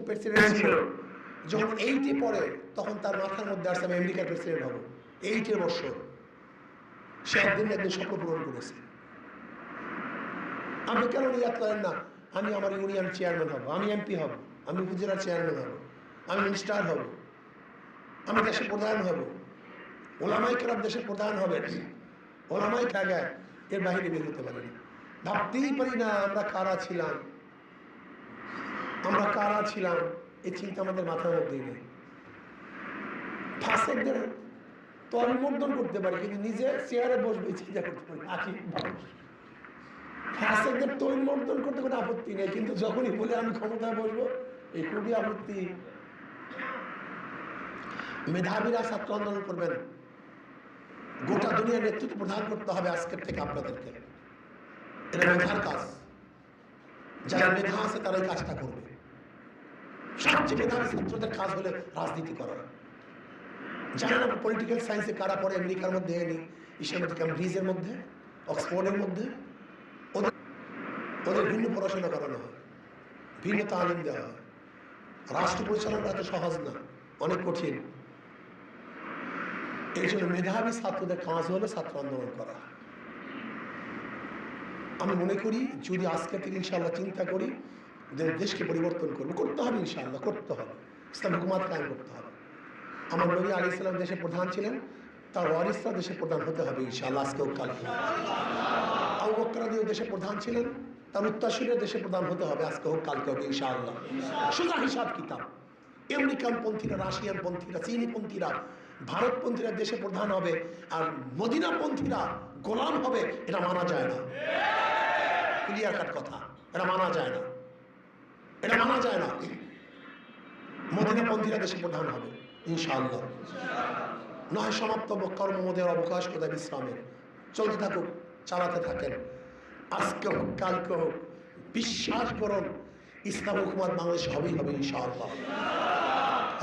President ছিল, যখন 8 পড়ে তখন তার মাথার মধ্যে আসছে আমি আমেরিকার প্রেসিডেন্ট হব। 8 বছর সে একদিন স্বপ্ন পূরণ করেছে। আপনি কেন নিয়াত করেন না আমি আমার ইউনিয়ন চেয়ারম্যান হব, আমি এমপি হব, আমি উপজেলার চেয়ারম্যান হব, আমি মিনিস্টার হব, আমি দেশের প্রধান হব, ওলামাই কেরাম দেশের প্রধান হবে, ওলামাই জায়গায় এর বাহিরে বের হতে পারি না। ভাবতেই পারি না আমরা কারা ছিলাম, আমরা কারা ছিলাম, এই চিন্তা আমাদের মাথার মধ্যেই নেই। ফাসেকদের তলমর্দন করতে পারি কিন্তু নিজে চেয়ারে বসবে চিন্তা করতে পারি। ফাসেকদের তলমর্দন করতে কোনো আপত্তি নেই, কিন্তু যখনই বলে আমি ক্ষমতায় বসবো এই খুবই আপত্তি। মেধাবীরা ছাত্র আন্দোলন করবেন, গোটা দুনিয়ার নেতৃত্ব প্রদান করতে হবে আজকের থেকে আপনাদেরকে। এটা মেধার কাজ, যারা মেধা আছে তারা এই কাজটা করবে। সবচেয়ে মেধাবী ছাত্রদের কাজ হলে রাজনীতি করা। জানেন না পলিটিক্যাল সায়েন্সে কারা পড়ে আমেরিকার মধ্যে, ইসলামিক ক্যামব্রিজের মধ্যে, অক্সফোর্ডের মধ্যে, ওদের ভিন্ন পড়াশোনা করানো হয়, ভিন্ন তালিম দেওয়া হয়। রাষ্ট্র পরিচালনা এত সহজ না, অনেক কঠিন। এই জন্য মেধাবী ছাত্রদের কাজ হলো ছাত্র আন্দোলন করা। আমি মনে করি যদি আজকে থেকে ইনশাআল্লাহ চিন্তা করি দেশকে পরিবর্তন করবো, করতে হবে ইনশাআল্লাহ, করতে হবে, ইসলাম হুকুমাত কায়েম করতে হবে। আমার নবী আলাইহিস সালাম দেশের প্রধান ছিলেন, তার ওয়ারিসরা দেশের প্রধান হতে হবে ইনশাআল্লাহ আজকেও কালকে। আবু বকর রাদিয়াল্লাহু দেশের প্রধান ছিলেন, তার উত্তরসূরিরা দেশের প্রধান হতে হবে আজকে হোক কালকে হবে ইনশাআল্লাহ। সোজা হিসাব কিতাব। আমেরিকান পন্থীরা, রাশিয়ান পন্থীরা, চীনি পন্থীরা, ভারত পন্থীরা দেশে প্রধান হবে আর মদিনা পন্থীরা গোলাম হবে, এটা মানা যায় না। ক্লিয়ার কাট কথা, এটা মানা যায় না, এটা মানা যায় না। মদিনা পন্থীরা দেশে প্রধান হবে ইনশাআল্লাহ। নয় সমাপ্ত কর্মমোদের অবকাশ কোথায় বিশ্রামের, চলতে থাকুক, চালাতে থাকেন। আজকে হোক কালকে হোক বিশ্বাস করুন ইসলাম হুকুমত বাংলাদেশ হবেই হবে ইনশাআল্লাহ।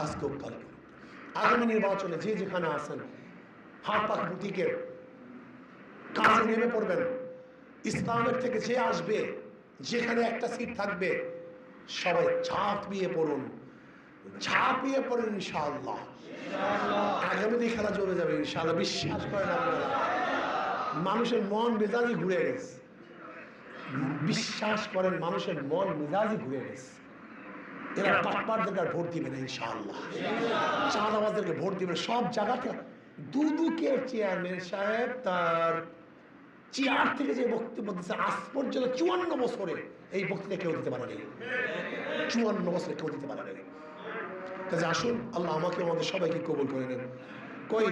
আজকে হোক কালকে। আগামী নির্বাচনে যে যেখানে আছেন হাত পাক প্রতীকের কাজে নেমে পড়বেন। ইসলামের থেকে যে আসবে, যেখানে একটা সিট থাকবে সবাই ঝাঁপিয়ে পড়ুন, ঝাঁপিয়ে পড়ুন ইনশাআল্লাহ। আগামী খেলা চলে যাবে ইনশাআল্লাহ, বিশ্বাস করেন আপনারা। মানুষের মন মেজাজি ঘুরে গেছে, বিশ্বাস করেন মানুষের মন মেজাজি ঘুরে গেছে। এরা বাটপারদেরকে ভোট দিবে না ইনশাআল্লাহ, চাঁদাবাজদেরকে ভোট দিবে। সব জায়গাতে দুদুকের চেয়ারম্যান সাহেব তার চেয়ার থেকে যে বক্তব্য দিচ্ছে আজ পর্যন্ত 54 বছরে এই বক্তৃতা কেউ দিতে পারে নাই, 54 বছরে কেউ দিতে পারে নাই। কাজে আসুন আল্লাহ আমাকে আমাদের সবাইকে কবুল করে নেন। কই